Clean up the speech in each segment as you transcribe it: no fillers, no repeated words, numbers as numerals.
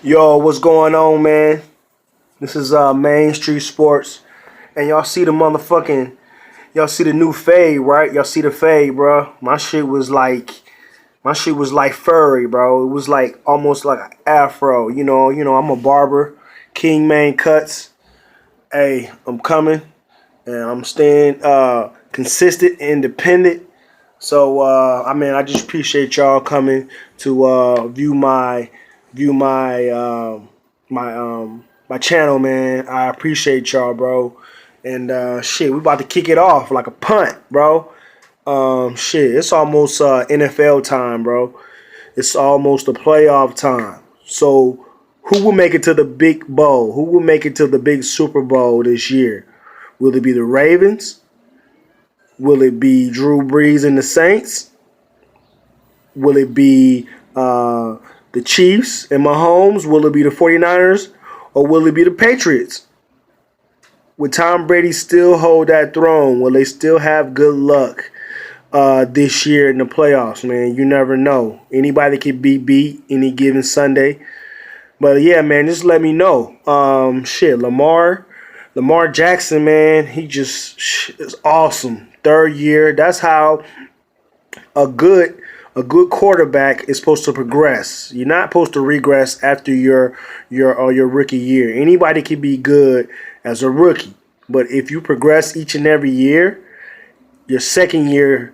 Yo, what's going on, man? This is Main Street Sports, and y'all see the new fade, right? Y'all see the fade, bro? My shit was like furry, bro. It was like almost like an afro. I'm a barber, King Main Cuts. Hey, I'm coming, and I'm staying consistent, independent. So, I just appreciate y'all coming to view my channel, man. I appreciate y'all, bro. And shit, we about to kick it off like a punt, bro. Shit, it's almost NFL time, bro. It's almost the playoff time. So, who will make it to the big bowl? Who will make it to the big Super Bowl this year? Will it be the Ravens? Will it be Drew Brees and the Saints? Will it be the Chiefs and Mahomes? Will it be the 49ers? Or will it be the Patriots? Will Tom Brady still hold that throne? Will they still have good luck this year in the playoffs, man? You never know. Anybody can be beat any given Sunday. But yeah, man, just let me know. Lamar Jackson, man, he just is awesome. Third year. That's how a good quarterback is supposed to progress. You're not supposed to regress after your rookie year. Anybody can be good as a rookie, but if you progress each and every year, your second year,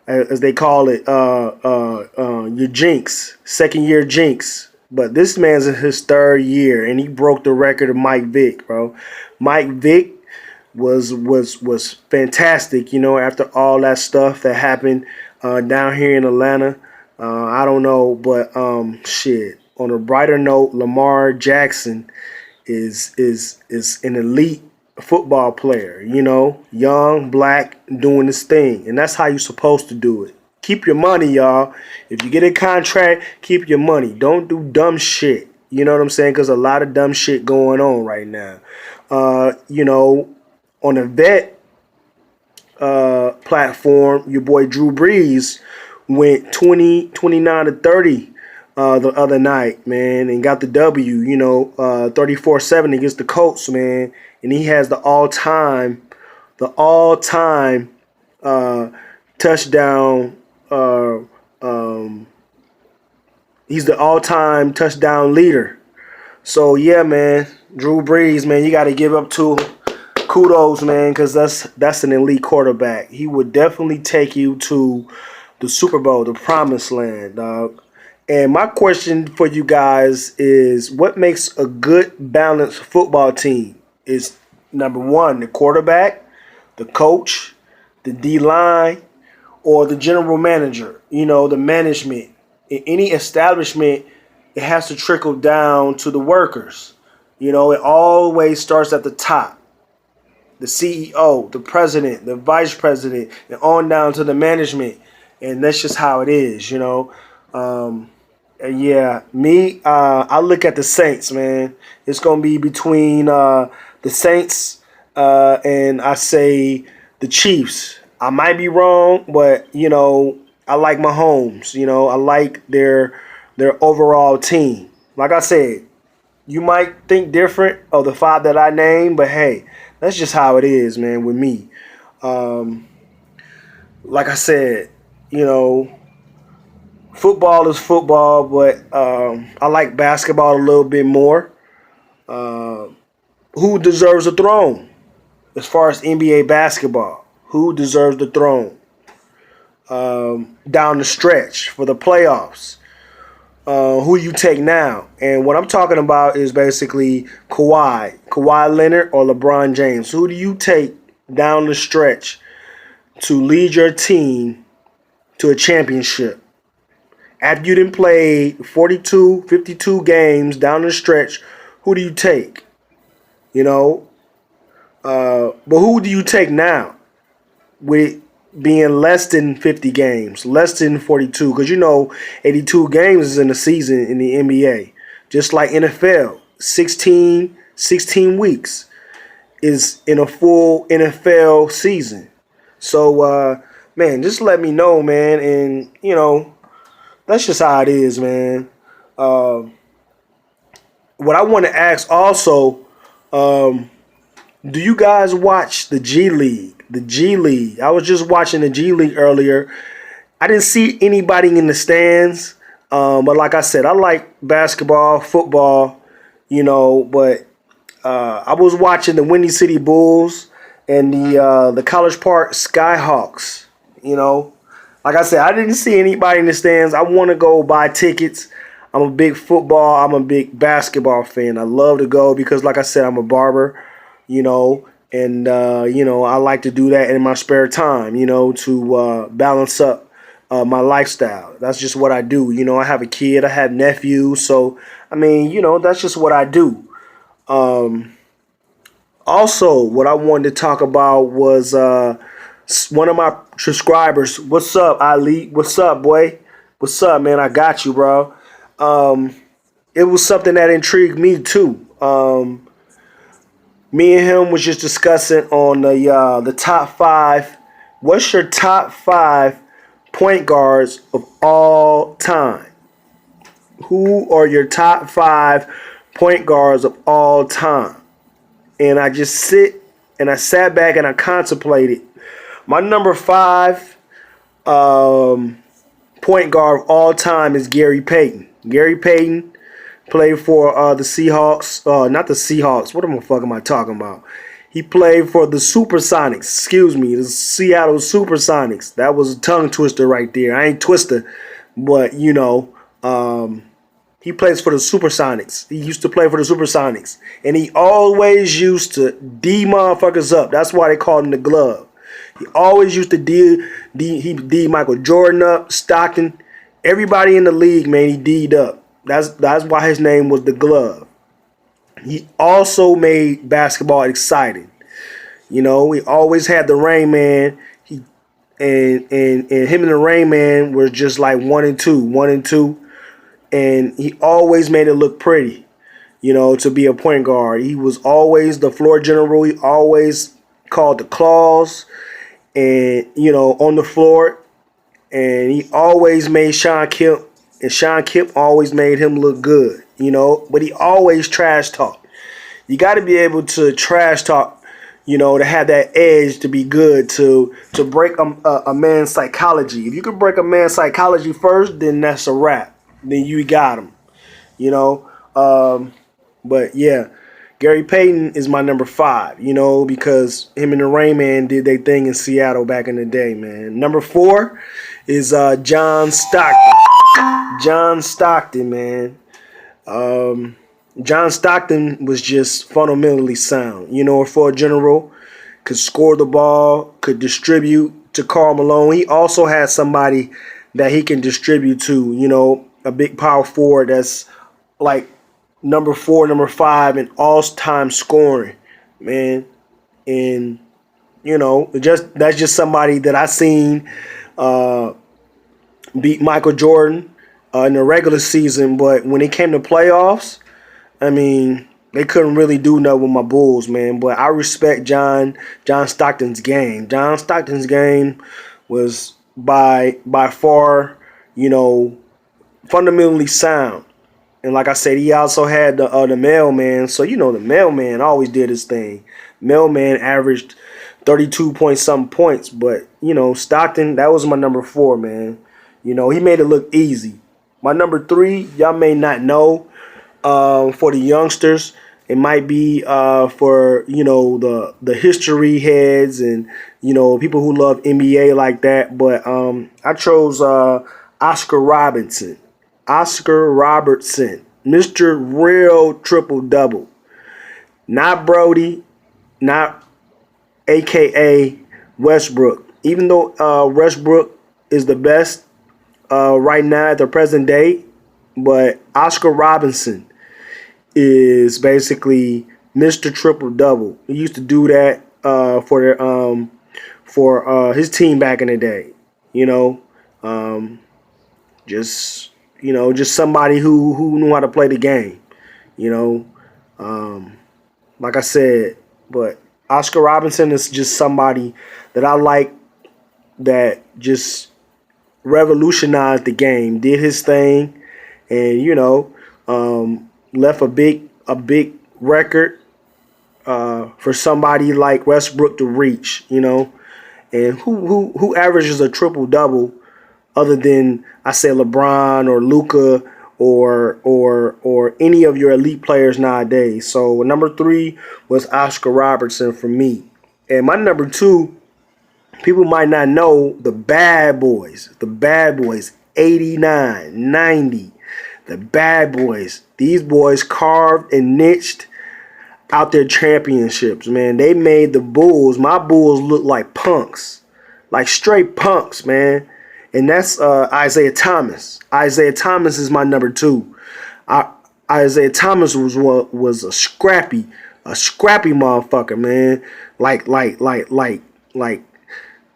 as they call it, your jinx, second year jinx. But this man's in his third year, and he broke the record of Mike Vick, bro. Mike Vick was fantastic, after all that stuff that happened down here in Atlanta. I don't know, but shit. On a brighter note, Lamar Jackson is an elite football player, young, black, doing his thing. And that's how you're supposed to do it. Keep your money, y'all. If you get a contract, keep your money. Don't do dumb shit. You know what I'm saying? Because a lot of dumb shit going on right now. On a vet platform, your boy Drew Brees went 29 to 30 the other night, man, and got the W, 34-7 against the Colts, man. And he has the all-time touchdown. He's the all-time touchdown leader. So yeah, man, Drew Brees, man, you got to give up to him. Kudos, man, because that's an elite quarterback. He would definitely take you to the Super Bowl, the promised land, dog. And my question for you guys is, what makes a good, balanced football team? Is number one, the quarterback, the coach, the D-line, or the general manager, the management. In any establishment, it has to trickle down to the workers. It always starts at the top. The CEO, the president, the vice president, and on down to the management. And that's just how it is, And yeah, I look at the Saints, man. It's going to be between the Saints and I say the Chiefs. I might be wrong, but, I like Mahomes. I like their overall team. Like I said, you might think different of the five that I named, but hey, that's just how it is, man, with me. Like I said, football is football, but I like basketball a little bit more. Who deserves the throne? As far as NBA basketball, who deserves the throne? Down the stretch for the playoffs. Who you take now? And what I'm talking about is basically Kawhi Leonard or LeBron James. Who do you take down the stretch to lead your team to a championship? After you done played 42, 52 games down the stretch, who do you take? But who do you take now? With being less than 50 games, less than 42, because 82 games is in the season in the NBA. Just like NFL, 16 weeks is in a full NFL season. So, man, just let me know, man, and, that's just how it is, man. what I want to ask also, um, do you guys watch the G League? The G League. I was just watching the G League earlier. I didn't see anybody in the stands, but like I said, I like basketball, football, but I was watching the Windy City Bulls and the College Park Skyhawks. You know, like I said, I didn't see anybody in the stands. I want to go buy tickets. I'm a big football. I'm a big basketball fan. I love to go because, like I said, I'm a barber. And I like to do that in my spare time. To balance up my lifestyle. That's just what I do. I have a kid. I have nephews. So I mean, that's just what I do. Um, Also, what I wanted to talk about was one of my subscribers. What's up, Ali? What's up, boy? What's up, man? I got you, bro. Um, it was something that intrigued me too. Me and him was just discussing on the top five. What's your top five point guards of all time? Who are your top five point guards of all time? And I just I sat back and I contemplated. My number five point guard of all time is Gary Payton. Gary Payton played for the Seahawks. Not the Seahawks. What the fuck am I talking about? He played for the Supersonics. Excuse me, the Seattle Supersonics. That was a tongue twister right there. I ain't twister, but he plays for the Supersonics. He used to play for the Supersonics. And he always used to D motherfuckers up. That's why they called him the glove. He always used to D Michael Jordan up, Stockton. Everybody in the league, man, he D'd up. That's why his name was the glove. He also made basketball exciting. He always had the Rain Man. And him and the Rain Man were just like 1 and 2. And he always made it look pretty, to be a point guard. He was always the floor general. He always called the claws and, on the floor. And he always made Sean Kemp. And Sean Kemp always made him look good, But he always trash talked. You got to be able to trash talk, to have that edge to be good, to break a man's psychology. If you can break a man's psychology first, then that's a wrap. Then you got him, But yeah, Gary Payton is my number five, because him and the Rain Man did their thing in Seattle back in the day, man. Number four is John Stockton. John Stockton, man. John Stockton was just fundamentally sound, for a general. Could score the ball, could distribute to Karl Malone. He also had somebody that he can distribute to, a big power forward that's like number 4, number 5 in all-time scoring, man. And that's just somebody that I seen beat Michael Jordan in the regular season, but when it came to playoffs, I mean, they couldn't really do nothing with my Bulls, man. But I respect John Stockton's game. John Stockton's game was by far, fundamentally sound. And like I said, he also had the mailman. So, the mailman always did his thing. Mailman averaged 32 point something points. But, Stockton, that was my number 4, man. He made it look easy. My number 3, y'all may not know. For the youngsters, it might be for, the history heads and, people who love NBA like that. But I chose Oscar Robertson. Oscar Robertson, Mr. Real Triple-Double. Not Brody, not AKA Westbrook. Even though Westbrook is the best right now at the present day, but Oscar Robertson is basically Mr. Triple-Double. He used to do that for his team back in the day. Just somebody who knew how to play the game. Like I said, but Oscar Robertson is just somebody that I like that just revolutionized the game, did his thing, and left a big record for somebody like Westbrook to reach. And who averages a triple double other than I say LeBron or Luka or any of your elite players nowadays. So number 3 was Oscar Robertson for me. And my number 2, people might not know the bad boys. The bad boys, 89, 90. The bad boys. These boys carved and niched out their championships, man. They made the Bulls, my Bulls, look like punks. Like straight punks, man. And that's Isaiah Thomas. Isaiah Thomas is my number 2. Isaiah Thomas was a scrappy motherfucker, man.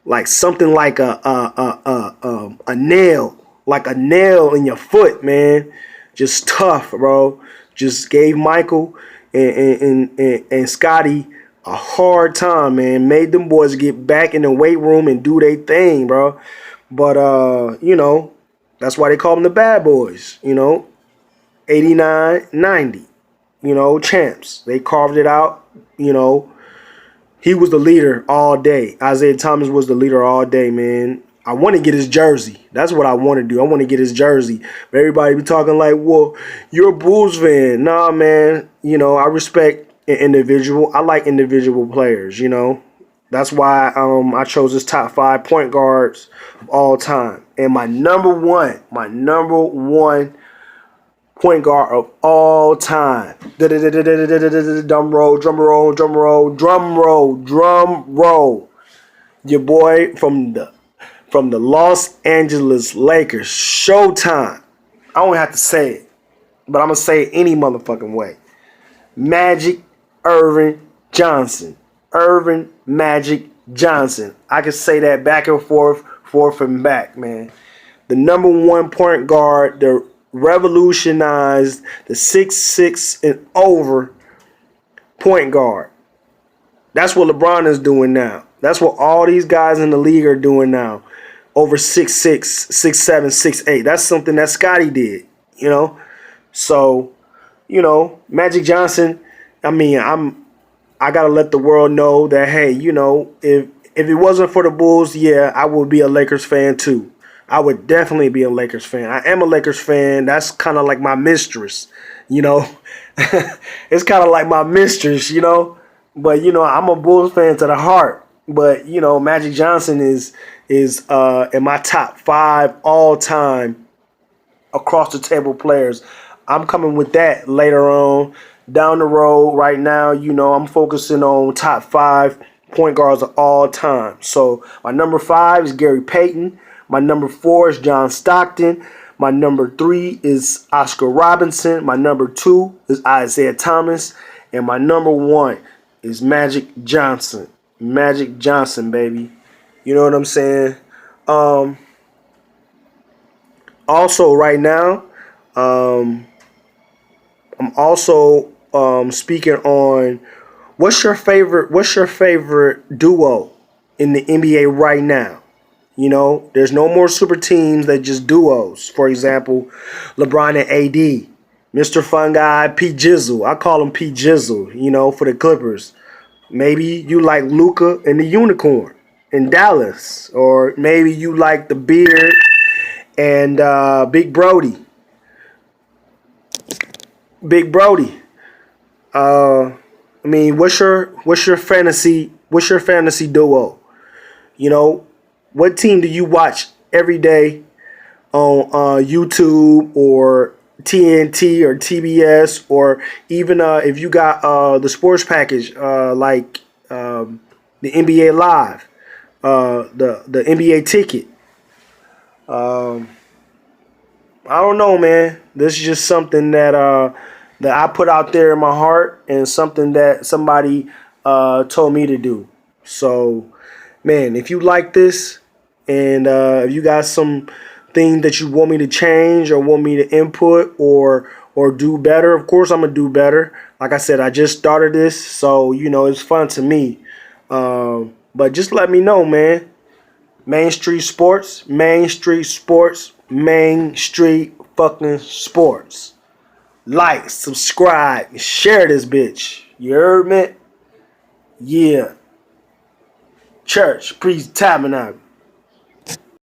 Like something like a nail in your foot, man. Just tough, bro. Just gave Michael and Scotty a hard time, man. Made them boys get back in the weight room and do their thing, bro. But that's why they call them the bad boys. 89, 90. Champs. They carved it out. He was the leader all day. Isaiah Thomas was the leader all day, man. I want to get his jersey. That's what I want to do. I want to get his jersey. But everybody be talking like, well, you're a Bulls fan. Nah, man. I respect an individual. I like individual players, That's why I chose his top 5 point guards of all time. And my number one point guard of all time. Drum roll, drum roll, drum roll, drum roll, drum roll. Your boy from the Los Angeles Lakers, Showtime. I don't have to say it, but I'm going to say it any motherfucking way. Magic Irvin Johnson. Irvin Magic Johnson. I can say that back and forth and back, man. The number 1 point guard that revolutionized the 6'6" and over point guard. That's what LeBron is doing now. That's what all these guys in the league are doing now. Over 6'6", 6'7", 6'8". That's something that Scotty did, So, Magic Johnson, I gotta let the world know that, hey, if it wasn't for the Bulls, yeah, I would be a Lakers fan too. I would definitely be a Lakers fan. I am a Lakers fan. That's kind of like my mistress, It's kind of like my mistress, But I'm a Bulls fan to the heart. But Magic Johnson is in my top 5 all time across the table players. I'm coming with that later on down the road. Right now, I'm focusing on top 5 point guards of all time. So my number 5 is Gary Payton. My number 4 is John Stockton. My number 3 is Oscar Robinson. My number 2 is Isaiah Thomas. And my number 1 is Magic Johnson. Magic Johnson, baby. You know what I'm saying? Also, right now, I'm also speaking on what's your favorite duo in the NBA right now? There's no more super teams that just duos. For example, LeBron and AD, Mr. Fun Guy, P Jizzle. I call him P Jizzle, for the Clippers. Maybe you like Luka and the Unicorn in Dallas. Or maybe you like the Beard and Big Brody. Big Brody. What's your fantasy duo? What team do you watch every day on YouTube or TNT or TBS, or even if you got the sports package like the NBA Live, the NBA Ticket. I don't know, man. This is just something that I put out there in my heart, and something that somebody told me to do. So, man, if you like this, and if you got some thing that you want me to change or want me to input or do better, of course I'm gonna do better. Like I said, I just started this, so it's fun to me. But just let me know, man. Main Street Sports, Main Street Sports, Main Street fucking Sports. like, subscribe, and share this bitch. You heard me? Yeah. Church, priest, tabernacle.